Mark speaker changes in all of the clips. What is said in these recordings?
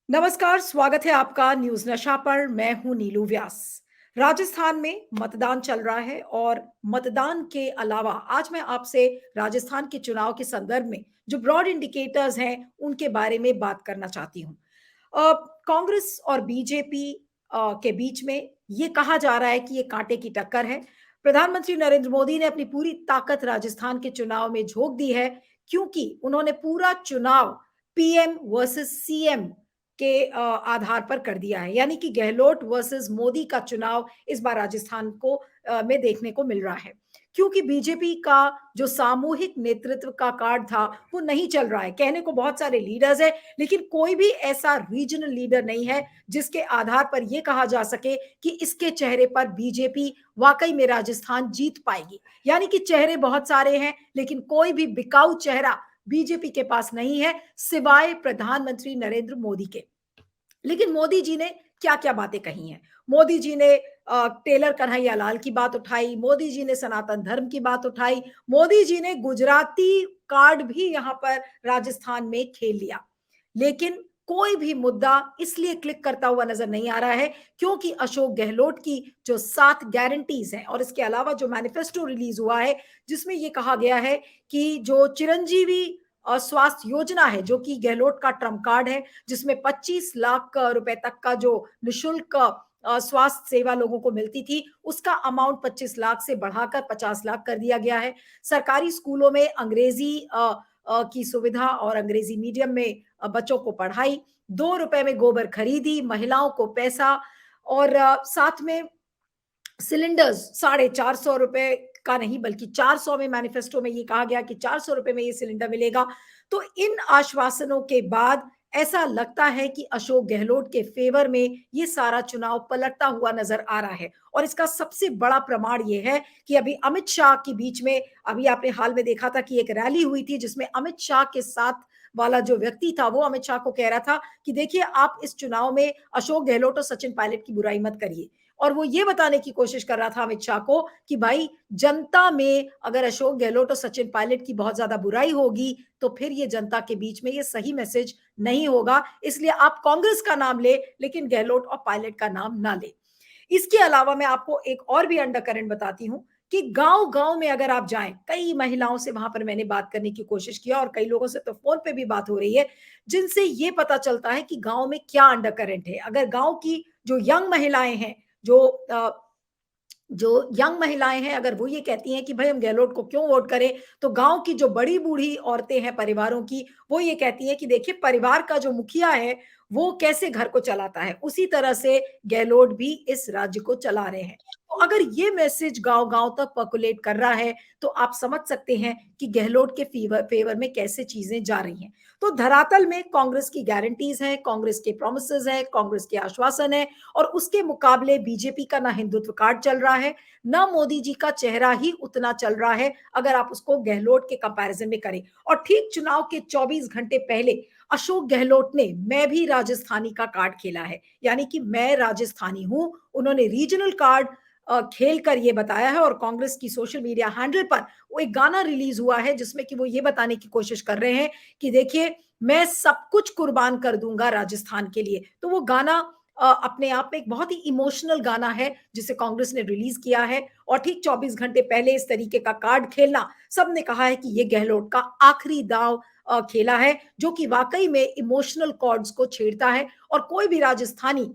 Speaker 1: नमस्कार, स्वागत है आपका न्यूज़ नशा पर। मैं हूं नीलू व्यास। राजस्थान में मतदान चल रहा है और मतदान के अलावा आज मैं आपसे राजस्थान के चुनाव के संदर्भ में जो ब्रॉड इंडिकेटर्स हैं, उनके बारे में बात करना चाहती हूं। अ, कांग्रेस और बीजेपी के बीच में ये कहा जा रहा है कि ये कांटे की टक्कर है। प्रधानमंत्री नरेंद्र मोदी ने अपनी पूरी ताकत राजस्थान के चुनाव में झोंक दी है, क्योंकि उन्होंने पूरा चुनाव पीएम वर्सेस सीएम के आधार पर कर दिया है। यानी कि गहलोत वर्सेस मोदी का चुनाव इस बार राजस्थान को में देखने को मिल रहा है, क्योंकि बीजेपी का जो सामूहिक नेतृत्व का कार्ड था वो नहीं चल रहा है। कहने को बहुत सारे लीडर्स हैं, लेकिन कोई भी ऐसा रीजनल लीडर नहीं है जिसके आधार पर यह कहा जा सके कि इसके चेहरे पर बीजेपी वाकई में राजस्थान जीत पाएगी। यानी कि चेहरे बहुत सारे हैं, लेकिन कोई भी बिकाऊ चेहरा बीजेपी के पास नहीं है, सिवाय प्रधानमंत्री नरेंद्र मोदी के। लेकिन मोदी जी ने क्या-क्या बातें कही हैं। मोदी जी ने टेलर कन्हैया लाल की बात उठाई, मोदी जी ने सनातन धर्म की बात उठाई, मोदी जी ने गुजराती कार्ड भी यहाँ पर राजस्थान में खेल लिया। लेकिन कोई भी मुद्दा इसलिए क्लिक करता हुआ नजर नहीं आ रहा है, क्योंकि अशोक गहलोत की जो 7 गारंटीज हैं और इसके अलावा जो मैनिफेस्टो रिलीज हुआ है, जिसमें ये कहा गया है कि जो चिरंजीवी स्वास्थ्य योजना है, जो कि गहलोत का ट्रम्प कार्ड है, जिसमें 25 लाख रुपए तक का जो निशुल्क स्वास्थ्य सेवा लोगों को मिलती थी, उसका अमाउंट 25 लाख से बढ़ाकर 50 लाख कर दिया गया है। सरकारी स्कूलों में अंग्रेजी की सुविधा और अंग्रेजी मीडियम में बच्चों को पढ़ाई, 2 रुपए में गोबर खरीदी, महिलाओं को पैसा और साथ में सिलेंडर्स ₹450 का नहीं, बल्कि 400 में मैनिफेस्टो में ये कहा गया कि ₹400 में ये सिलेंडर मिलेगा। तो इन आश्वासनों के बाद ऐसा लगता है कि अशोक गहलोत के फेवर में ये सारा चुनाव पलटता हुआ नजर आ रहा है। और इसका सबसे बड़ा प्रमाण ये है कि अभी अमित शाह के बीच में, अभी आपने हाल में देखा था कि एक रैली हुई थी, जिसमें अमित शाह के साथ वाला जो व्यक्ति था, वो अमित शाह को कह रहा था कि देखिए, आप इस चुनाव में अशोक गहलोत और सचिन पायलट की बुराई मत करिए। और वो ये बताने की कोशिश कर रहा था अमित शाह को कि भाई, जनता में अगर अशोक गहलोत और सचिन पायलट की बहुत ज्यादा बुराई होगी, तो फिर ये जनता के बीच में ये सही मैसेज नहीं होगा। इसलिए आप कांग्रेस का नाम ले, लेकिन गहलोत और पायलट का नाम ना ले। इसके अलावा मैं आपको एक और भी अंडरकरेंट बताती हूँ कि गांव-गांव में अगर आप जाएं, कई महिलाओं से वहां पर मैंने बात करने की कोशिश किया और कई लोगों से तो फोन पे भी बात हो रही है, जिनसे ये पता चलता है कि गांव में क्या अंडरकरेंट है। अगर गांव की जो यंग महिलाएं हैं, जो जो यंग महिलाएं हैं, अगर वो ये कहती हैं कि भाई हम गहलोत को क्यों वोट करें, तो गांव की जो बड़ी बूढ़ी औरतें हैं परिवारों की, वो ये कहती हैं कि देखिए, परिवार का जो मुखिया है वो कैसे घर को चलाता है, उसी तरह से गहलोत भी इस राज्य को चला रहे हैं। तो अगर ये मैसेज गांव गांव तक पर्कुलेट कर रहा है, तो आप समझ सकते हैं कि गहलोत के फेवर में कैसे चीजें जा रही हैं। तो धरातल में कांग्रेस की गारंटीज हैं, कांग्रेस के प्रोमिसेस हैं, कांग्रेस के आश्वासन है, और उसके मुकाबले बीजेपी का ना हिंदुत्व कार्ड चल रहा है, ना मोदी जी का चेहरा ही उतना चल रहा है, अगर आप उसको गहलोत के कंपैरिजन में करें। और ठीक चुनाव के 24 घंटे पहले अशोक गहलोत ने मैं भी राजस्थानी का कार्ड खेला है, यानी कि मैं राजस्थानी हूं। उन्होंने रीजनल कार्ड खेल कर ये बताया है, और कांग्रेस की सोशल मीडिया हैंडल पर वो एक गाना रिलीज हुआ है, जिसमें कि वो ये बताने की कोशिश कर रहे हैं कि देखिए, मैं सब कुछ कुर्बान कर दूंगा राजस्थान के लिए। तो वो गाना अपने आप में एक बहुत ही इमोशनल गाना है, जिसे कांग्रेस ने रिलीज किया है। और ठीक 24 घंटे पहले इस तरीके का कार्ड खेलना, सबने कहा है कि ये गहलोत का आखिरी दांव खेला है, जो कि वाकई में इमोशनल कॉर्ड्स को छेड़ता है। और कोई भी राजस्थानी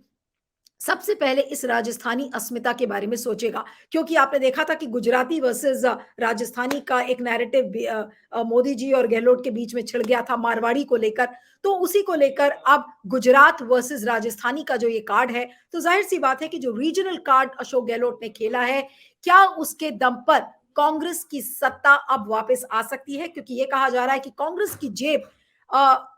Speaker 1: सबसे पहले इस राजस्थानी अस्मिता के बारे में सोचेगा, क्योंकि आपने देखा था कि गुजराती वर्सेस राजस्थानी का एक नैरेटिव मोदी जी और गहलोत के बीच में छिड़ गया था मारवाड़ी को लेकर। तो उसी को लेकर अब गुजरात वर्सेस राजस्थानी का जो ये कार्ड है, तो जाहिर सी बात है कि जो रीजनल कार्ड अशोक गहलोत ने खेला है, क्या उसके दम पर कांग्रेस की सत्ता अब वापस आ सकती है? क्योंकि ये कहा जा रहा है कि कांग्रेस की जेब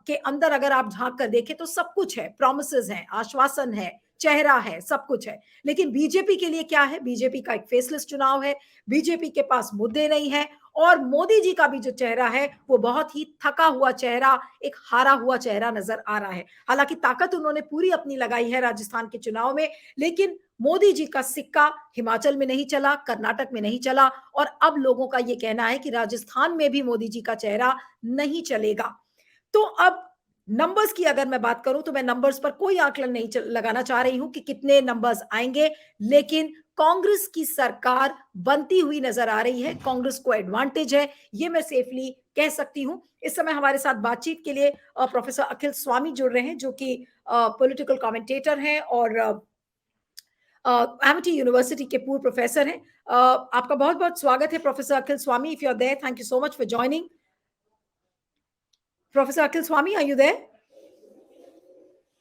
Speaker 1: के अंदर अगर आप झांक कर देखें, तो सब कुछ है, प्रोमिसेस हैं, आश्वासन है, चेहरा है, सब कुछ है। लेकिन बीजेपी के लिए क्या है? बीजेपी का एक फेसलेस चुनाव है, बीजेपी के पास मुद्दे नहीं है, और मोदी जी का भी जो चेहरा है, वो बहुत ही थका हुआ चेहरा, एक हारा हुआ चेहरा नजर आ रहा है। हालांकि ताकत उन्होंने पूरी अपनी लगाई है राजस्थान के चुनाव में, लेकिन मोदी जी का सिक्का हिमाचल में नहीं चला, कर्नाटक में नहीं चला, और अब लोगों का ये कहना है कि राजस्थान में भी मोदी जी का चेहरा नहीं चलेगा। तो अब नंबर्स की अगर मैं बात करूं तो मैं नंबर्स पर कोई आकलन नहीं लगाना चाह रही हूं कि कितने नंबर्स आएंगे, लेकिन कांग्रेस की सरकार बनती हुई नजर आ रही है। कांग्रेस को एडवांटेज है, ये मैं सेफली कह सकती हूं। इस समय हमारे साथ बातचीत के लिए प्रोफेसर अखिल स्वामी जुड़ रहे हैं, जो कि पॉलिटिकल कमेंटेटर हैं और एमिटी यूनिवर्सिटी के पूर्व प्रोफेसर हैं। आपका बहुत बहुत स्वागत है professor Akhil Swami. If you are there, thank you so much for joining. Professor Akhil Swami, are you there?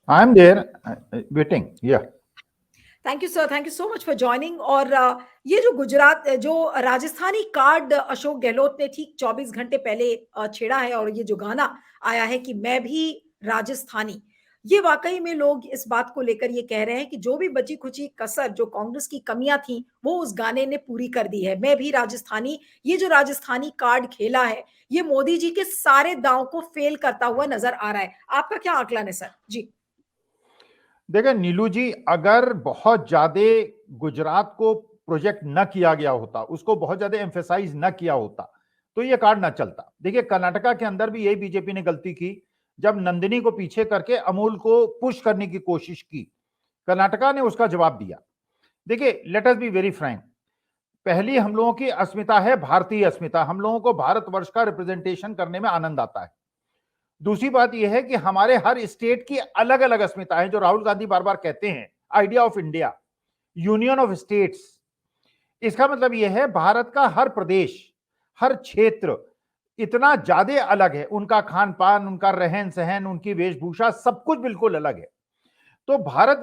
Speaker 2: I am there, waiting. Yeah.
Speaker 1: Thank you sir, thank you so much for joining. और ये जो गुजरात, जो राजस्थानी कार्ड अशोक गहलोत ने ठीक 24 घंटे पहले छेड़ा है, और ये जो गाना आया है कि मैं भी राजस्थानी, ये वाकई में लोग इस बात को लेकर ये कह रहे हैं कि जो भी बची खुची कसर, जो कांग्रेस की कमियां थी, वो उस गाने ने पूरी कर दी है। मैं भी राजस्थानी, ये जो राजस्थानी कार्ड खेला है, ये मोदी जी के सारे दांव को फेल करता हुआ नजर आ रहा है। आपका क्या आकलन है सर? जी
Speaker 2: देखिए नीलू जी, अगर बहुत ज्यादा गुजरात को प्रोजेक्ट न किया गया होता, उसको बहुत ज्यादा एम्फेसाइज न किया होता, तो ये कार्ड ना चलता। देखिए कर्नाटका के अंदर भी यही बीजेपी ने गलती की, जब नंदिनी को पीछे करके अमूल को पुश करने की कोशिश की, कर्नाटका ने उसका जवाब दिया। देखिए let us be very Frank, पहली हम लोगों की अस्मिता है भारतीय अस्मिता, हम लोगों को भारतवर्ष का रिप्रेजेंटेशन करने में आनंद आता है। दूसरी बात यह है कि हमारे हर स्टेट की अलग अलग अस्मिताएं, जो राहुल गांधी बार बार कहते हैं idea of India, union of states. इसका मतलब यह है भारत का हर प्रदेश, हर क्षेत्र इतना ज्यादा अलग है, उनका खान पान, उनका रहन सहन, उनकी वेशभूषा, सब कुछ बिल्कुल अलग है। तो भारत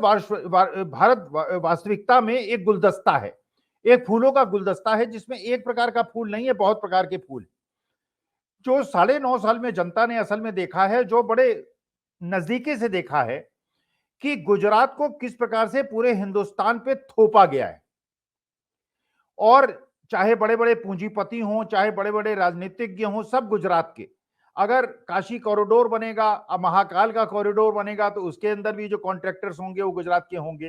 Speaker 2: वास्तविकता में एक गुलदस्ता है, एक फूलों का गुलदस्ता है, जिसमें एक प्रकार का फूल नहीं है, बहुत प्रकार के फूल। जो 9.5 साल में जनता ने असल में देखा है, जो बड़े नजदीकी से देखा है कि गुजरात को किस प्रकार से पूरे हिंदुस्तान पे थोपा गया है। और चाहे बड़े बड़े पूंजीपति हों, चाहे बड़े बड़े राजनीतिज्ञ हों, सब गुजरात के। अगर काशी कॉरिडोर बनेगा, अब महाकाल का कॉरिडोर बनेगा, तो उसके अंदर भी जो कॉन्ट्रैक्टर्स होंगे वो गुजरात के होंगे।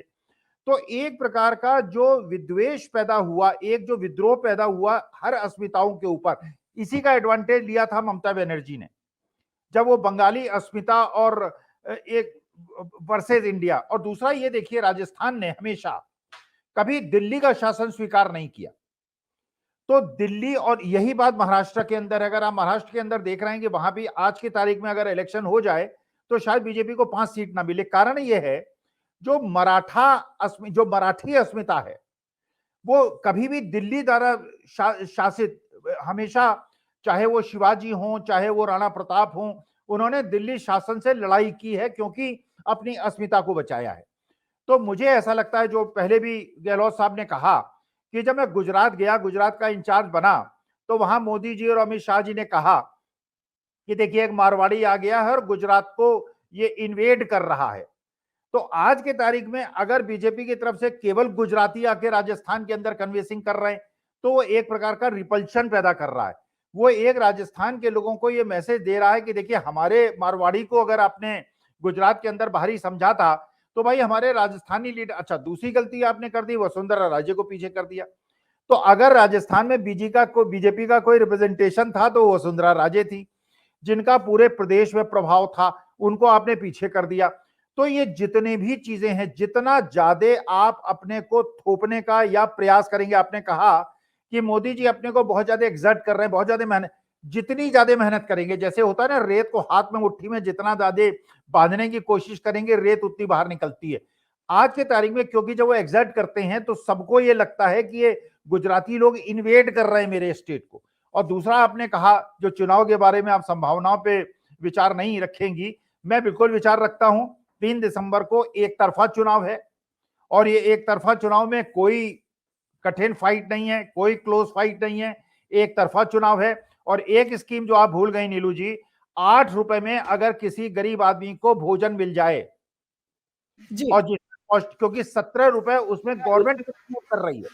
Speaker 2: तो एक प्रकार का जो विद्वेष पैदा हुआ, एक जो विद्रोह पैदा हुआ हर अस्मिताओं के ऊपर, इसी का एडवांटेज लिया था ममता बनर्जी ने, जब वो बंगाली अस्मिता और एक वर्सेस इंडिया। और दूसरा ये देखिए, राजस्थान ने हमेशा कभी दिल्ली का शासन स्वीकार नहीं किया, तो दिल्ली, और यही बात महाराष्ट्र के अंदर, अगर आप महाराष्ट्र के अंदर देख रहे हैं कि वहां भी आज की तारीख में अगर इलेक्शन हो जाए तो शायद बीजेपी को 5 सीट ना मिले। कारण यह है, जो जो मराठी अस्मिता है, वो कभी भी दिल्ली द्वारा शासित, हमेशा, चाहे वो शिवाजी हों, चाहे वो राणा प्रताप हों, उन्होंने दिल्ली शासन से लड़ाई की है, क्योंकि अपनी अस्मिता को बचाया है। तो मुझे ऐसा लगता है, जो पहले भी गहलोत साहब ने कहा कि जब मैं गुजरात गया, गुजरात का इंचार्ज बना, तो वहां मोदी जी और अमित शाह जी ने कहा कि देखिए एक मारवाड़ी आ गया है और गुजरात को ये इन्वेड कर रहा है। तो आज के तारीख में अगर बीजेपी की तरफ से केवल गुजराती आके राजस्थान के अंदर कन्वेंसिंग कर रहे हैं, तो वो एक प्रकार का रिपल्शन पैदा कर रहा है। वो एक राजस्थान के लोगों को ये मैसेज दे रहा है कि देखिए हमारे मारवाड़ी को अगर आपने गुजरात के अंदर बाहरी समझा था, तो भाई हमारे राजस्थानी लीडर। अच्छा, दूसरी गलती आपने कर दी, वसुंधरा राजे को पीछे कर दिया। तो अगर राजस्थान में बीजेपी का कोई रिप्रेजेंटेशन था तो वसुंधरा राजे थी, जिनका पूरे प्रदेश में प्रभाव था, उनको आपने पीछे कर दिया। तो ये जितने भी चीजें हैं, जितना ज्यादा आप अपने को थोपने का या प्रयास करेंगे, आपने कहा कि मोदी जी अपने को बहुत ज्यादा एक्सर्ट कर रहे हैं, बहुत ज्यादा मेहनत, जितनी ज्यादा मेहनत करेंगे, जैसे होता है ना रेत को हाथ में मुट्ठी में जितना ज्यादा बांधने की कोशिश करेंगे, रेत उतनी बाहर निकलती है। आज के तारीख में क्योंकि जब वो एक्सर्ट करते हैं तो सबको ये लगता है कि ये गुजराती लोग इन्वेड कर रहे हैं मेरे स्टेट को। और दूसरा आपने कहा, जो चुनाव के बारे में आप संभावनाओं पे विचार नहीं रखेंगी, मैं बिल्कुल विचार रखता हूं। 3 दिसंबर को एक तरफा चुनाव है, और ये एक तरफा चुनाव में कोई कठिन फाइट नहीं है, कोई क्लोज फाइट नहीं है, एक तरफा चुनाव है। और एक स्कीम जो आप भूल गई नीलू जी, 8 रुपए में अगर किसी गरीब आदमी को भोजन मिल जाए
Speaker 1: जी
Speaker 2: और क्योंकि 17 रुपए उसमें गवर्नमेंट कर रही है,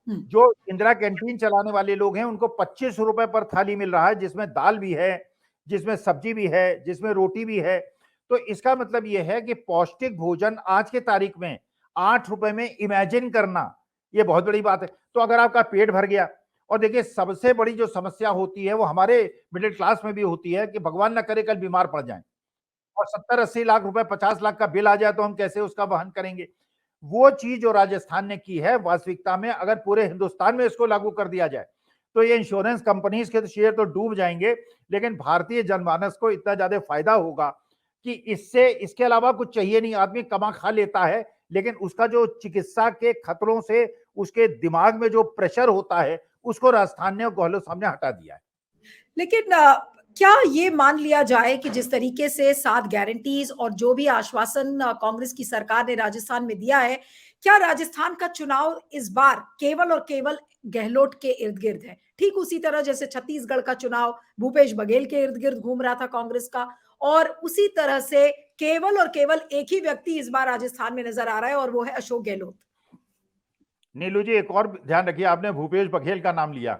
Speaker 2: जो इंदिरा कैंटीन चलाने वाले लोग हैं उनको 25 रुपए पर थाली मिल रहा है, जिसमें दाल भी है, जिसमें सब्जी भी है, जिसमें रोटी भी है। तो इसका मतलब यह है कि पौष्टिक भोजन आज के तारीख में 8 रुपए में इमेजिन करना, यह बहुत बड़ी बात है। तो अगर आपका पेट भर गया, और देखिए सबसे बड़ी जो समस्या होती है वो हमारे मिडिल क्लास में भी होती है कि भगवान ना करे कल बीमार पड़ जाए, और 70-80 लाख रुपए 50 लाख का बिल आ जाए तो हम कैसे उसका वहन करेंगे। वो चीज जो राजस्थान ने की है, वास्तविकता में अगर पूरे हिंदुस्तान में इसको लागू कर दिया जाए तो ये इंश्योरेंस कंपनीज के शेयर तो डूब जाएंगे, लेकिन भारतीय जनमानस को इतना ज्यादा फायदा होगा कि इससे इसके अलावा कुछ चाहिए नहीं। आदमी कमा खा लेता है, लेकिन उसका जो चिकित्सा के खतरों से उसके दिमाग में जो प्रेशर होता है उसको राजस्थान ने गहलोत साहब ने हटा दिया है।
Speaker 1: लेकिन क्या ये मान लिया जाए कि जिस तरीके से 7 गारंटीज और जो भी आश्वासन कांग्रेस की सरकार ने राजस्थान में दिया है, क्या राजस्थान का चुनाव इस बार केवल और केवल गहलोत के इर्द-गिर्द है? ठीक उसी तरह जैसे छत्तीसगढ़ का चुनाव भूपेश बघेल के इर्द-गिर्द घूम रहा था कांग्रेस का, और उसी तरह से केवल और केवल एक ही व्यक्ति इस बार राजस्थान में नजर आ रहा है और वो है अशोक गहलोत।
Speaker 2: नीलू जी, एक और ध्यान रखिए, आपने भूपेश बघेल का नाम लिया।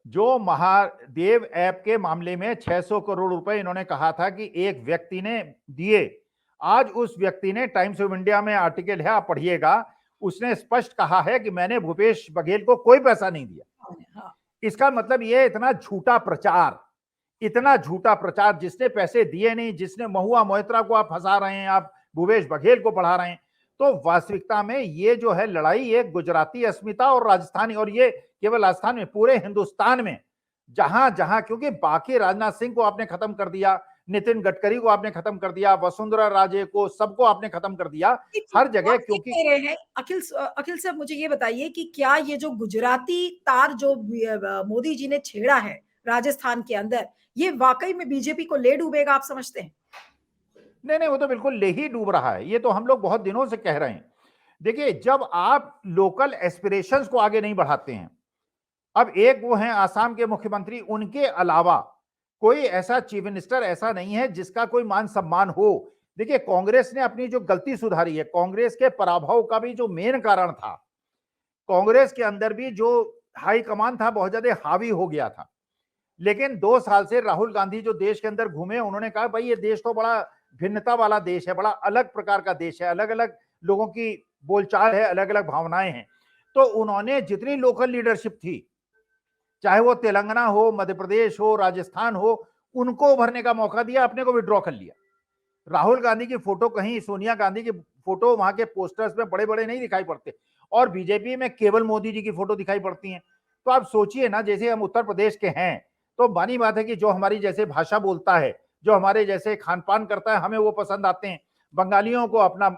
Speaker 2: जो महादेव ऐप के मामले में 600 करोड़ रुपए इन्होंने कहा था कि एक व्यक्ति ने दिए, आज उस व्यक्ति ने टाइम्स ऑफ इंडिया में आर्टिकल है, आप पढ़िएगा, उसने स्पष्ट कहा है कि मैंने भूपेश बघेल को कोई पैसा नहीं दिया।
Speaker 1: हाँ।
Speaker 2: इसका मतलब ये इतना झूठा प्रचार, जिसने पैसे दिए नहीं, जिसने महुआ मोहित्रा को आप फंसा रहे हैं, आप भूपेश बघेल को पढ़ा रहे हैं। तो वास्तविकता में ये जो है लड़ाई, ये गुजराती अस्मिता और राजस्थानी, और ये केवल राजस्थान में, पूरे हिंदुस्तान में जहां जहां, क्योंकि बाकी राजनाथ सिंह को आपने खत्म कर दिया, नितिन गडकरी को आपने खत्म कर दिया, वसुंधरा राजे को, सबको आपने खत्म कर दिया हर जगह।
Speaker 1: आप ये
Speaker 2: क्योंकि
Speaker 1: कह रहे हैं अखिल साहब, मुझे ये बताइए कि क्या ये जो गुजराती तार जो मोदी जी ने छेड़ा है राजस्थान के अंदर, ये वाकई में बीजेपी को ले डूबेगा, आप समझते हैं?
Speaker 2: नहीं नहीं, वो तो बिल्कुल ले ही डूब रहा है, ये तो हम लोग बहुत दिनों से कह रहे हैं। देखिए, जब आप लोकल एस्पिरेशंस को आगे नहीं बढ़ाते हैं, अब एक वो हैं आसाम के मुख्यमंत्री, उनके अलावा कोई ऐसा चीफ मिनिस्टर ऐसा नहीं है जिसका कोई मान सम्मान हो। देखिए, कांग्रेस ने अपनी जो गलती सुधारी है, कांग्रेस के पराभव का भी जो मेन कारण था, कांग्रेस के अंदर भी जो हाई कमान था बहुत ज्यादा हावी हो गया था। लेकिन 2 साल से राहुल गांधी जो देश के अंदर घूमे, उन्होंने कहा भाई ये देश तो बड़ा भिन्नता वाला देश है, बड़ा अलग प्रकार का देश है, अलग अलग लोगों की बोलचाल है, अलग अलग भावनाएं हैं। तो उन्होंने जितनी लोकल लीडरशिप थी, चाहे वो तेलंगाना हो, मध्य प्रदेश हो, राजस्थान हो, उनको उभरने का मौका दिया, अपने को विड्रॉ कर लिया। राहुल गांधी की फोटो कहीं, सोनिया गांधी की फोटो वहां के पोस्टर्स में बड़े बड़े नहीं दिखाई पड़ते, और बीजेपी में केवल मोदी जी की फोटो दिखाई पड़ती हैं। तो आप सोचिए ना, जैसे हम उत्तर प्रदेश के हैं, तो बानी बात है कि जो हमारी जैसे भाषा बोलता है, जो हमारे जैसे खान पान करता है, हमें वो पसंद आते हैं। बंगालियों को अपना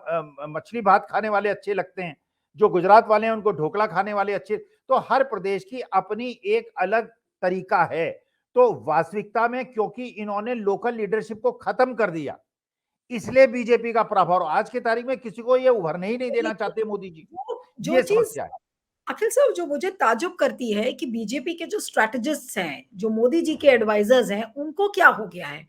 Speaker 2: मछली भात खाने वाले अच्छे लगते हैं, जो गुजरात वाले हैं उनको ढोकला खाने वाले अच्छे। तो हर प्रदेश की अपनी एक अलग तरीका है। तो वास्तविकता में क्योंकि इन्होंने लोकल लीडरशिप को खत्म कर दिया, इसलिए बीजेपी का प्रभाव, आज की तारीख में किसी को ये उभरने ही नहीं देना चाहते मोदी जी।
Speaker 1: जो
Speaker 2: ये
Speaker 1: चीज
Speaker 2: समस्या है।
Speaker 1: अखिल साहब, जो मुझे ताज्जुब करती है कि बीजेपी के जो स्ट्रेटेजिस्ट्स हैं, जो मोदी जी के एडवाइजर्स हैं, उनको क्या हो गया है?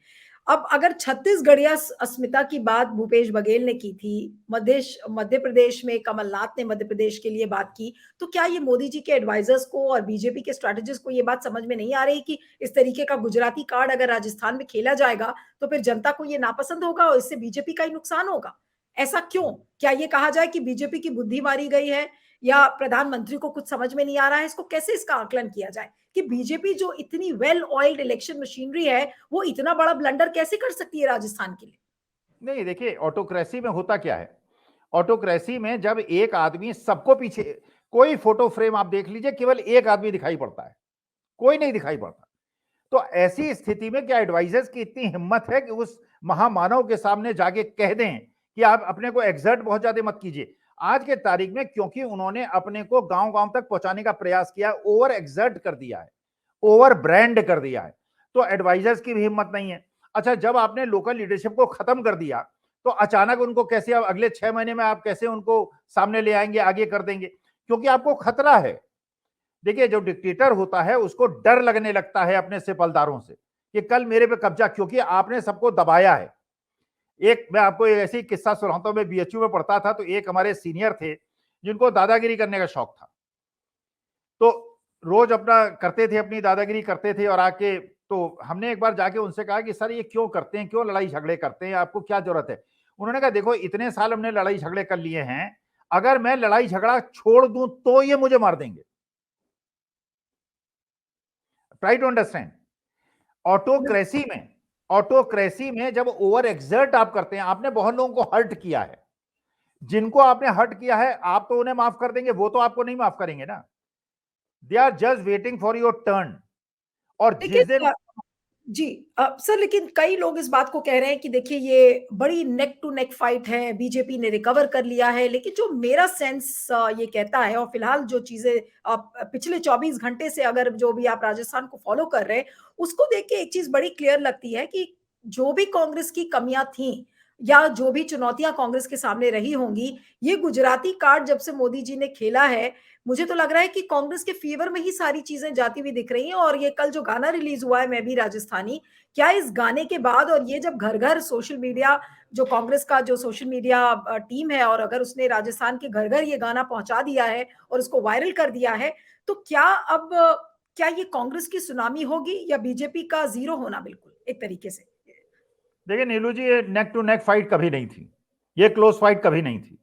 Speaker 1: अब अगर छत्तीसगढ़िया अस्मिता की बात भूपेश बघेल ने की थी, मध्य प्रदेश में कमलनाथ ने मध्य प्रदेश के लिए बात की, तो क्या ये मोदी जी के एडवाइजर्स को और बीजेपी के स्ट्रेटेजिस्ट को ये बात समझ में नहीं आ रही कि इस तरीके का गुजराती कार्ड अगर राजस्थान में खेला जाएगा तो फिर जनता को ये नापसंद होगा और इससे बीजेपी का ही नुकसान होगा? ऐसा क्यों? क्या ये कहा जाए कि बीजेपी की बुद्धि मारी गई है, या प्रधानमंत्री को कुछ समझ में नहीं आ रहा है? इसको कैसे इसका आकलन किया जाए कि बीजेपी जो इतनी वेल ऑयल्ड इलेक्शन मशीनरी है, वो इतना बड़ा ब्लंडर कैसे कर सकती है राजस्थान के लिए?
Speaker 2: नहीं, देखिए, ऑटोक्रेसी में होता क्या है, ऑटोक्रेसी में जब एक आदमी सबको पीछे, कोई फोटो फ्रेम आप देख लीजिए, केवल एक आदमी दिखाई पड़ता है, कोई नहीं दिखाई पड़ता। तो ऐसी स्थिति में क्या एडवाइजर्स की इतनी हिम्मत है कि उस महामानव के सामने जाके कह दें कि आप अपने को एग्जर्ट बहुत ज्यादा मत कीजिए? आज के तारीख में क्योंकि उन्होंने अपने को गांव गांव तक पहुंचाने का प्रयास किया, ओवर एग्जर्ट कर दिया है, ओवर ब्रांड कर दिया है, तो एडवाइजर्स की भी हिम्मत नहीं है। अच्छा, जब आपने लोकल लीडरशिप को खत्म कर दिया, तो अचानक उनको कैसे, अब अगले 6 महीने में आप कैसे उनको सामने ले आएंगे, आगे कर देंगे? क्योंकि आपको खतरा है। देखिए, जो डिक्टेटर होता है उसको डर लगने लगता है अपने सिपलदारों से कि कल मेरे पे कब्जा, क्योंकि आपने सबको दबाया है। एक मैं आपको एक ऐसी किस्सा सुनाता हूं, मैं बीएचयू में पढ़ता था, तो एक हमारे सीनियर थे जिनको दादागिरी करने का शौक था। तो रोज अपना करते थे, अपनी दादागिरी करते थे, और आके, तो हमने एक बार जाके उनसे कहा कि सर ये क्यों करते हैं, क्यों लड़ाई झगड़े करते हैं, आपको क्या जरूरत है? उन्होंने कहा देखो, इतने साल हमने लड़ाई झगड़े कर लिए हैं, अगर मैं लड़ाई झगड़ा छोड़ दूं तो ये मुझे मार देंगे। Try to understand. ऑटोक्रेसी में ऑटोक्रेसी में जब ओवर एक्सर्ट आप करते हैं, आपने बहुत लोगों को हर्ट किया है, जिनको आपने हर्ट किया है आप तो उन्हें माफ कर देंगे, वो तो आपको नहीं माफ करेंगे ना। They are just waiting for your turn. और जिस दिन
Speaker 1: लेकिन जी सर, लेकिन कई लोग इस बात को कह रहे हैं कि देखिए ये बड़ी नेक टू नेक फाइट है, बीजेपी ने रिकवर कर लिया है, लेकिन जो मेरा सेंस ये कहता है, और फिलहाल जो चीजें आप पिछले 24 घंटे से अगर जो भी आप राजस्थान को फॉलो कर रहे हैं, उसको देख के एक चीज बड़ी क्लियर लगती है कि जो भी कांग्रेस की कमियां थी या जो भी चुनौतियां कांग्रेस के सामने रही होंगी, ये गुजराती कार्ड जब से मोदी जी ने खेला है, मुझे तो लग रहा है कि कांग्रेस के फेवर में ही सारी चीजें जाती हुई दिख रही हैं। और ये कल जो गाना रिलीज हुआ है, मैं भी राजस्थानी, क्या इस गाने के बाद और ये जब घर घर सोशल मीडिया, जो कांग्रेस का जो सोशल मीडिया टीम है, और अगर उसने राजस्थान के घर घर ये गाना पहुंचा दिया है और उसको वायरल कर दिया है, तो क्या अब क्या ये कांग्रेस की सुनामी होगी या बीजेपी का जीरो होना, बिल्कुल एक तरीके से?
Speaker 2: देखिए नीलू जी, ये नेक टू नेक फाइट कभी नहीं थी, ये क्लोज फाइट कभी नहीं थी।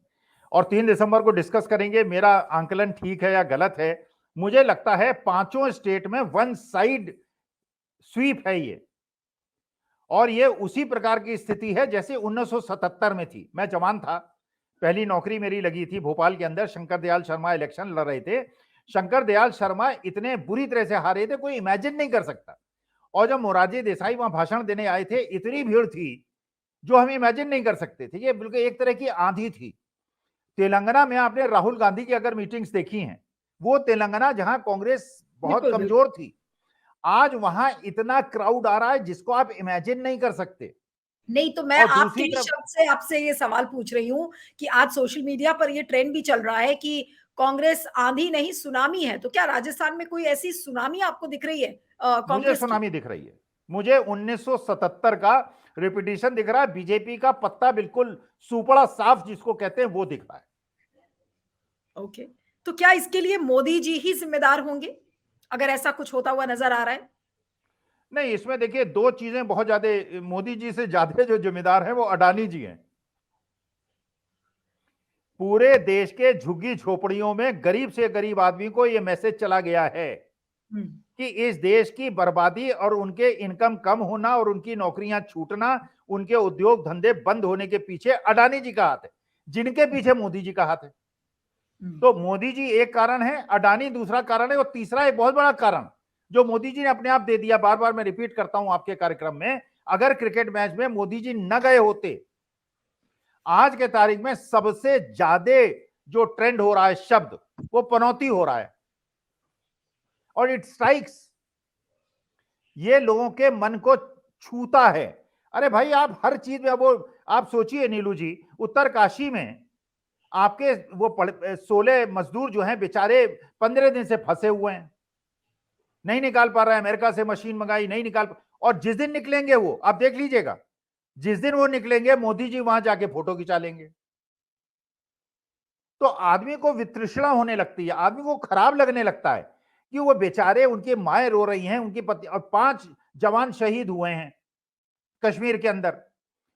Speaker 2: और 3 दिसंबर को डिस्कस करेंगे मेरा आंकलन ठीक है या गलत है। मुझे लगता है पांचों स्टेट में वन साइड स्वीप है ये, और ये उसी प्रकार की स्थिति है जैसे 1977 में थी। मैं जवान था, पहली नौकरी मेरी लगी थी भोपाल के अंदर, शंकर दयाल शर्मा इलेक्शन लड़ रहे थे। शंकर दयाल शर्मा इतने बुरी तरह से हारे थे, कोई इमेजिन नहीं कर सकता। और जब मोरारजी देसाई वहां भाषण देने आए थे, इतनी भीड़ थी जो हम इमेजिन नहीं कर सकते थे। ये बिल्कुल एक तरह की आंधी थी। तेलंगाना में आपने राहुल गांधी की अगर मीटिंग्स देखी हैं, वो तेलंगाना जहां कांग्रेस बहुत
Speaker 1: बिल्कुल बिल्कुल।
Speaker 2: कमजोर थी, आज वहां इतना क्राउड आ रहा है जिसको आप इमेजिन नहीं कर सकते।
Speaker 1: नहीं, तो मैं
Speaker 2: और
Speaker 1: आपके
Speaker 2: दूसरी
Speaker 1: ही
Speaker 2: तरफ
Speaker 1: शब्द से आपसे ये सवाल पूछ रही हूँ कि आज सोशल मीडिया पर ये ट्रेंड भी चल रहा है कि कांग्रेस आंधी नहीं सुनामी है, तो क्या राजस्थान में कोई ऐसी सुनामी आपको दिख रही है
Speaker 2: मुझे
Speaker 1: कांग्रेस की?
Speaker 2: सुनामी दिख रही है। मुझे 1977 का रिपीटिशन दिख रहा है। बीजेपी का पत्ता बिल्कुल सुपड़ा साफ जिसको कहते हैं वो दिख रहा है।
Speaker 1: ओके, तो क्या इसके लिए मोदी जी ही जिम्मेदार होंगे, अगर ऐसा कुछ होता हुआ नजर आ रहा है?
Speaker 2: नहीं, इसमें देखिए दो चीजें बहुत ज्यादा, मोदी जी से ज्यादा जो जिम्मेदार हैं वो अडानी जी हैं। पूरे देश के झुग्गी झोपड़ियों में गरीब से गरीब आदमी को यह मैसेज चला गया है
Speaker 1: हम्म।
Speaker 2: कि इस देश की बर्बादी और उनके इनकम कम होना और उनकी नौकरियां छूटना, उनके उद्योग धंधे बंद होने के पीछे अडानी जी का हाथ है, जिनके पीछे मोदी जी का हाथ है।
Speaker 1: हम्म।
Speaker 2: तो मोदी जी एक कारण है, अडानी दूसरा कारण है, और तीसरा एक बहुत बड़ा कारण जो मोदी जी ने अपने आप दे दिया। बार बार मैं रिपीट करता हूं आपके कार्यक्रम में, अगर क्रिकेट मैच में मोदी जी न गए होते, आज के तारीख में सबसे ज्यादा जो ट्रेंड हो रहा है शब्द, वो पनौती हो रहा है। और इट स्ट्राइक्स, ये लोगों के मन को छूता है। अरे भाई, आप हर चीज में वो, आप सोचिए नीलू जी, उत्तरकाशी में आपके वो 16 मजदूर जो हैं बेचारे 15 दिन से फंसे हुए हैं, नहीं निकाल पा रहे हैं। अमेरिका से मशीन मंगाई, नहीं और जिस दिन निकलेंगे वो आप देख लीजिएगा, जिस दिन वो निकलेंगे मोदी जी वहां जाके फोटो खिंचा लेंगे। तो आदमी को वितृष्णा होने लगती है, आदमी को खराब लगने लगता है कि वो बेचारे, उनकी माएं रो रही हैं, उनकी पति, और 5 जवान शहीद हुए हैं कश्मीर के अंदर।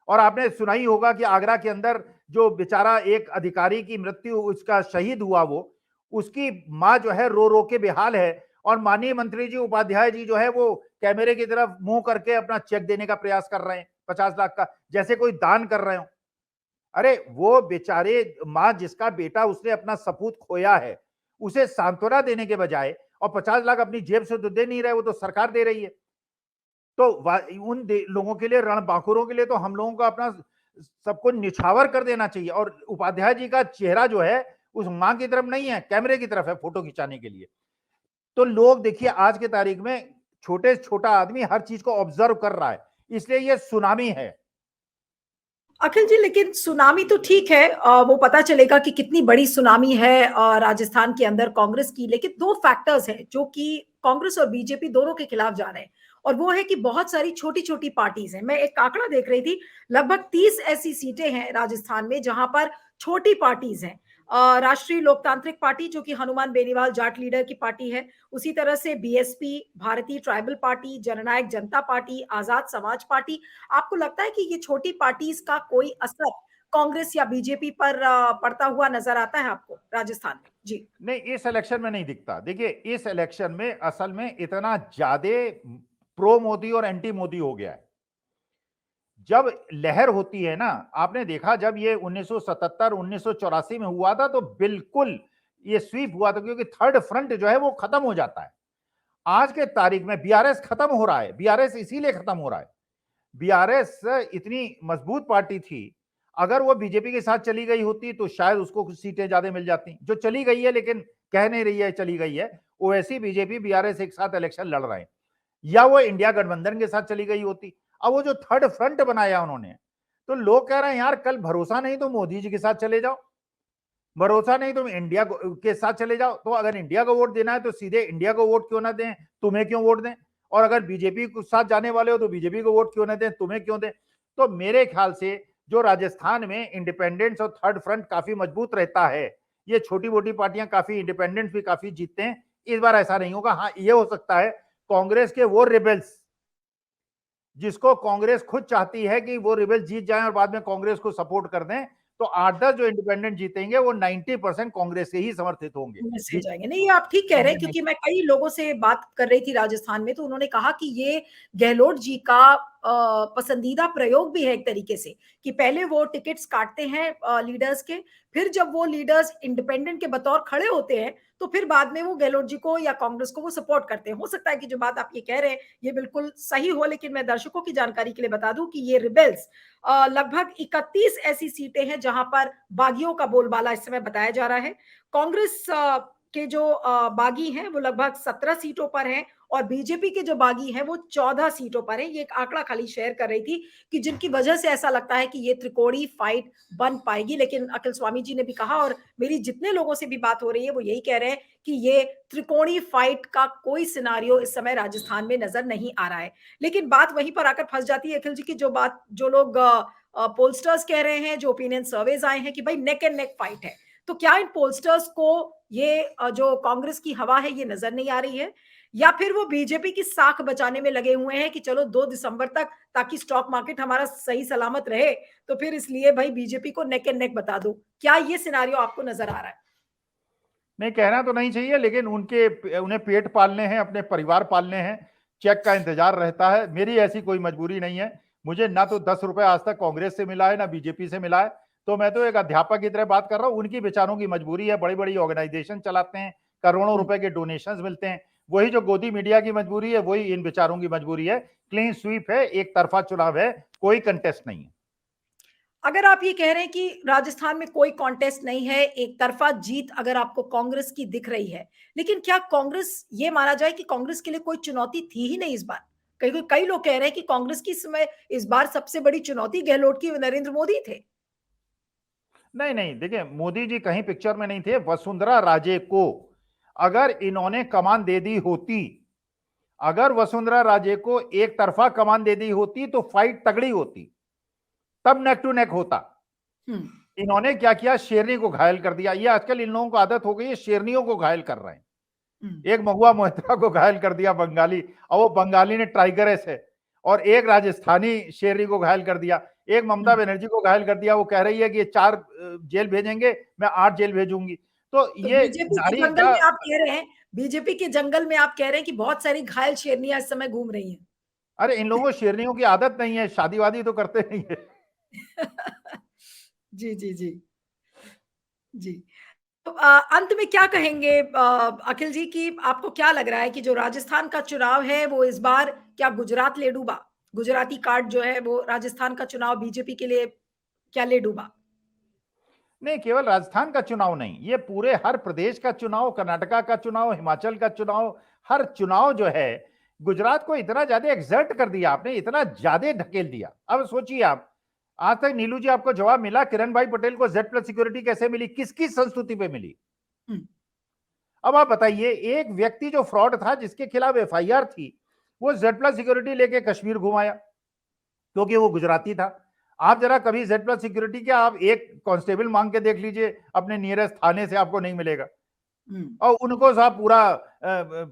Speaker 2: और आपने सुना ही होगा कि आगरा के अंदर जो बेचारा एक अधिकारी की मृत्यु, उसका शहीद हुआ, वो उसकी मां जो है रो रो के बेहाल है। और माननीय मंत्री जी उपाध्याय जी जो है वो कैमरे की तरफ मुंह करके अपना चेक देने का प्रयास कर रहे हैं 50 लाख का, जैसे कोई दान कर रहे हो। अरे वो बेचारे मां जिसका बेटा उसने अपना सपूत खोया है, उसे सांत्वना देने के बजाय, और 50 लाख अपनी जेब से तो दे नहीं रहे, वो तो सरकार दे रही है। तो उन लोगों के लिए, रणबांकुरों के लिए तो हम लोगों को अपना सबको निछावर कर देना चाहिए। और उपाध्याय जी का चेहरा जो है उस मां की तरफ नहीं है, कैमरे की तरफ है फोटो खिंचाने के लिए। तो लोग देखिए आज के तारीख में छोटे छोटा आदमी हर चीज को ऑब्जर्व कर रहा है, इसलिए ये सुनामी है।
Speaker 1: अखिल जी, लेकिन सुनामी तो ठीक है, वो पता चलेगा कि कितनी बड़ी सुनामी है राजस्थान के अंदर कांग्रेस की। लेकिन दो फैक्टर्स हैं जो कि कांग्रेस और बीजेपी दोनों के खिलाफ जा रहे हैं, और वो है कि बहुत सारी छोटी छोटी पार्टीज हैं। मैं एक आंकड़ा देख रही थी, लगभग 30 ऐसी सीटें हैं राजस्थान में जहां पर छोटी पार्टीज हैं। राष्ट्रीय लोकतांत्रिक पार्टी, जो कि हनुमान बेनीवाल जाट लीडर की पार्टी है, उसी तरह से बीएसपी, भारतीय ट्राइबल पार्टी, जननायक जनता पार्टी, आजाद समाज पार्टी। आपको लगता है कि ये छोटी पार्टीज का कोई असर कांग्रेस या बीजेपी पर पड़ता हुआ नजर आता है आपको राजस्थान में? जी।
Speaker 2: नहीं, इस इलेक्शन में नहीं दिखता। देखिए इस इलेक्शन में असल में इतना ज्यादा प्रो मोदी और एंटी मोदी हो गया है जब लहर होती है ना, आपने देखा जब ये 1977 1984 में हुआ था तो बिल्कुल ये स्वीप हुआ था, क्योंकि थर्ड फ्रंट जो है वो खत्म हो जाता है। आज के तारीख में बीआरएस खत्म हो रहा है, बीआरएस इसीलिए खत्म हो रहा है। बीआरएस इतनी मजबूत पार्टी थी, अगर वो बीजेपी के साथ चली गई होती तो शायद उसको कुछ सीटें ज्यादा मिल जाती, जो चली गई है लेकिन कह नहीं रही है चली गई है। ओवैसी बीजेपी बीआरएस एक साथ इलेक्शन लड़ रहे हैं, या वो इंडिया गठबंधन के साथ चली गई होती। अब वो जो थर्ड फ्रंट बनाया उन्होंने, तो लोग कह रहे हैं यार कल भरोसा नहीं तो मोदी जी के साथ चले जाओ, भरोसा नहीं तुम इंडिया के साथ चले जाओ। तो अगर इंडिया को वोट देना है तो सीधे इंडिया को वोट क्यों ना दें, तुम्हें क्यों वोट दें? और अगर बीजेपी के साथ जाने वाले हो तो बीजेपी को वोट क्यों ना दें, तुम्हें क्यों दें? तो मेरे ख्याल से जो राजस्थान में इंडिपेंडेंस और थर्ड फ्रंट काफी मजबूत रहता है, ये छोटी मोटी पार्टियां काफी इंडिपेंडेंस भी काफी जीतते हैं। इस बार ऐसा नहीं होगा। हाँ, ये हो सकता है कांग्रेस के वो रिबेल्स जिसको कांग्रेस खुद चाहती है कि वो रिबेल जीत जाएं और बाद में कांग्रेस को सपोर्ट कर दें, तो 8-10 जो इंडिपेंडेंट जीतेंगे वो 90% कांग्रेस से ही समर्थित होंगे।
Speaker 1: में से जाएंगे। नहीं, ये आप ठीक कह रहे हैं, क्योंकि मैं कई लोगों से बात कर रही थी राजस्थान में, तो उन्होंने कहा कि ये गहलोत जी का पसंदीदा प्रयोग भी है एक तरीके से, कि पहले वो टिकट्स काटते हैं लीडर्स के, फिर जब वो लीडर्स इंडिपेंडेंट के बतौर खड़े होते हैं तो फिर बाद में वो गहलोत जी को या कांग्रेस को वो सपोर्ट करते हैं। हो सकता है कि जो बात आप ये कह रहे हैं ये बिल्कुल सही हो, लेकिन मैं दर्शकों की जानकारी के लिए बता दूं कि ये रिबेल्स लगभग 31 ऐसी सीटें हैं जहां पर बागियों का बोलबाला इस समय बताया जा रहा है। कांग्रेस के जो बागी हैं वो लगभग 17 सीटों पर हैं, और बीजेपी के जो बागी हैं वो 14 सीटों पर हैं। ये एक आंकड़ा खाली शेयर कर रही थी कि जिनकी वजह से ऐसा लगता है कि ये त्रिकोणी फाइट बन पाएगी। लेकिन अखिल स्वामी जी ने भी कहा, और मेरी जितने लोगों से भी बात हो रही है वो यही कह रहे हैं कि ये त्रिकोणी फाइट का कोई सिनारियो इस समय राजस्थान में नजर नहीं आ रहा है। लेकिन बात वहीं पर आकर फंस जाती है अखिल जी की, जो बात जो लोग पोलस्टर्स कह रहे हैं, जो ओपिनियन सर्वेज आए हैं कि भाई नेक एंड नेक फाइट है, तो क्या इन पोलस्टर्स को ये जो कांग्रेस की हवा है ये नजर नहीं आ रही है, या फिर वो बीजेपी की साख बचाने में लगे हुए हैं कि चलो 2 दिसंबर तक ताकि स्टॉक मार्केट हमारा सही सलामत रहे, तो फिर इसलिए भाई बीजेपी को नेक एंड नेक बता दो? क्या ये सिनारियो आपको नजर आ रहा है?
Speaker 2: नहीं, कहना तो नहीं चाहिए, लेकिन उन्हें पेट पालने हैं, अपने परिवार पालने हैं, चेक का इंतजार रहता है। मेरी ऐसी कोई मजबूरी नहीं है। मुझे ना तो 10 रुपए आज तक कांग्रेस से मिला है ना बीजेपी से मिला है। तो मैं तो एक अध्यापक की तरह बात कर रहा हूँ। उनकी बेचारों की मजबूरी है, बड़ी बड़ी ऑर्गेनाइजेशन चलाते हैं, करोड़ों रुपए के डोनेशन मिलते हैं। वही जो गोदी मीडिया की मजबूरी है वही इन बेचारों की मजबूरी है। क्लीन स्वीप है, एक तरफा चुनाव है, कोई कंटेस्ट नहीं है।
Speaker 1: अगर आप ये कह रहे हैं कि राजस्थान में कोई कॉन्टेस्ट नहीं है, एक तरफा जीत अगर आपको कांग्रेस की दिख रही है, लेकिन क्या कांग्रेस, ये माना जाए कि कांग्रेस के लिए कोई चुनौती थी ही नहीं इस बार? कई कई लोग कह रहे हैं कि कांग्रेस की समय इस बार सबसे बड़ी चुनौती गहलोत की नरेंद्र मोदी थे।
Speaker 2: नहीं नहीं, देखिए मोदी जी कहीं पिक्चर में नहीं थे। वसुंधरा राजे को अगर इन्होंने कमान दे दी होती, अगर वसुंधरा राजे को एक तरफा कमान दे दी होती तो फाइट तगड़ी होती, तब नेक टू नेक होता। इन्होंने क्या किया, शेरनी को घायल कर दिया। ये आजकल इन लोगों को आदत हो गई है, शेरनियों को घायल कर रहे हैं। एक महुआ मोहित्रा को घायल कर दिया बंगाली, और वो बंगाली ने टाइगरेस है, और एक राजस्थानी शेरनी को घायल कर दिया, एक ममता बनर्जी को घायल कर दिया। वो कह रही है कि ये 4 जेल भेजेंगे, मैं 8 जेल भेजूंगी। तो
Speaker 1: तो
Speaker 2: ये
Speaker 1: बीजेपी के
Speaker 2: नारी
Speaker 1: जंगल
Speaker 2: का,
Speaker 1: में आप कह रहे हैं, बीजेपी के जंगल में आप कह रहे हैं कि बहुत सारी घायल शेरनियां इस समय घूम रही हैं।
Speaker 2: अरे इन लोगों को शेरनियों की आदत नहीं है, शादी वादी तो करते नहीं है।
Speaker 1: जी, जी, जी। जी। तो अंत में क्या कहेंगे अखिल जी, कि आपको क्या लग रहा है कि जो राजस्थान का चुनाव है वो इस बार क्या गुजरात ले डूबा? गुजराती कार्ड जो है वो राजस्थान का चुनाव बीजेपी के लिए क्या ले डूबा?
Speaker 2: नहीं, केवल राजस्थान का चुनाव नहीं, ये पूरे हर प्रदेश का चुनाव, कर्नाटका का चुनाव, हिमाचल का चुनाव, हर चुनाव जो है गुजरात को इतना ज्यादा एक्सर्ट कर दिया आपने, इतना ज्यादा ढकेल दिया। अब सोचिए आप, आज तक नीलू जी आपको जवाब मिला किरण भाई पटेल को जेड प्लस सिक्योरिटी कैसे मिली, किसकी संस्तुति पे मिली? अब आप बताइए, एक व्यक्ति जो फ्रॉड था, जिसके खिलाफ एफआईआर थी, वो जेड प्लस सिक्योरिटी लेके कश्मीर घुमाया क्योंकि वो गुजराती था। आप जरा कभी जेड प्लस सिक्योरिटी क्या आप एक कांस्टेबल मांग के देख लीजिए अपने नियरेस्ट थाने से, आपको नहीं मिलेगा। और उनको साहब पूरा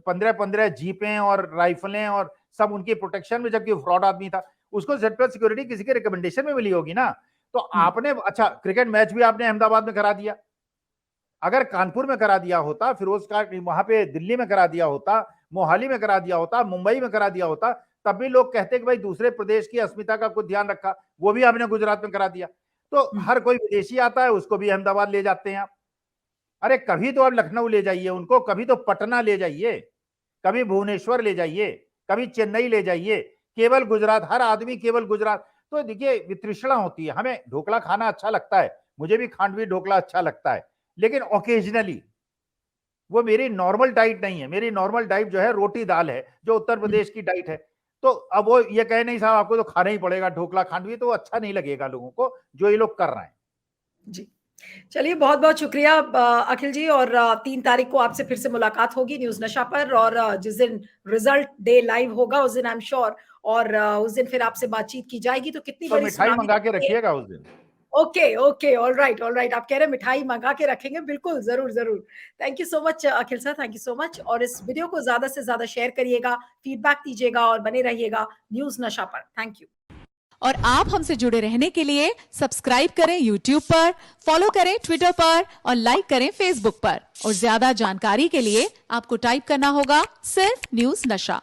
Speaker 2: 15-15 जीपें और राइफलें और सब उनकी प्रोटेक्शन में, जबकि फ्रॉड आदमी था। उसको जेड प्लस सिक्योरिटी किसी के रिकमेंडेशन में मिली होगी ना। तो आपने, अच्छा क्रिकेट मैच भी आपने अहमदाबाद में करा दिया, अगर कानपुर में करा दिया होता, फिरोज का वहां पे दिल्ली में करा दिया होता, मोहाली में करा दिया होता, मुंबई में करा दिया होता, तब भी लोग कहते कि भाई दूसरे प्रदेश की अस्मिता का कुछ ध्यान रखा, वो भी आपने गुजरात में करा दिया। तो हर कोई विदेशी आता है, उसको भी अहमदाबाद ले जाते हैं आप। अरे कभी तो आप लखनऊ ले जाइए उनको, कभी तो पटना ले जाइए, कभी भुवनेश्वर ले जाइए, कभी चेन्नई ले जाइए, केवल गुजरात, हर आदमी केवल गुजरात। तो देखिए वितृष्णा होती है। हमें ढोकला खाना अच्छा लगता है, मुझे भी खांडवी ढोकला अच्छा लगता है, लेकिन ओकेजनली, वो मेरी नॉर्मल डाइट नहीं है। मेरी नॉर्मल डाइट जो है रोटी दाल है, जो उत्तर प्रदेश की डाइट है। तो अब वो ये कहे नहीं साहब आपको तो खाना ही पड़ेगा ढोकला खांडवी, तो अच्छा नहीं लगेगा लोगों को, जो ये लोग कर रहे हैं।
Speaker 1: जी। चलिए बहुत-बहुत शुक्रिया अखिल जी, और 3 तारीख को आपसे फिर से मुलाकात होगी न्यूज़ नशा पर, और जिस दिन रिजल्ट डे लाइव होगा उस दिन आई एम श्योर, और उस दिन फिर आपसे बातचीत की जाएगी। तो कितनी
Speaker 2: तो
Speaker 1: बड़ी
Speaker 2: मिठाई
Speaker 1: सुनामी
Speaker 2: मंगा के रखिएगा उस दिन।
Speaker 1: Okay, okay, alright, alright. आप कह रहे हैं मिठाई मंगा के रखेंगे, बिल्कुल, ज़रूर, ज़रूर। Thank you so much Akhil sir, thank you so much, और इस वीडियो को ज़्यादा से ज़्यादा शेयर करिएगा, फीडबैक दीजिएगा और बने रहिएगा न्यूज़ नशा पर। Thank you.
Speaker 3: और आप हमसे जुड़े रहने के लिए सब्सक्राइब करें YouTube पर, फॉलो करें Twitter पर और लाइक करें Facebook पर। और ज्यादा जानकारी के लिए आपको टाइप करना होगा सिर्फ न्यूज़ नशा।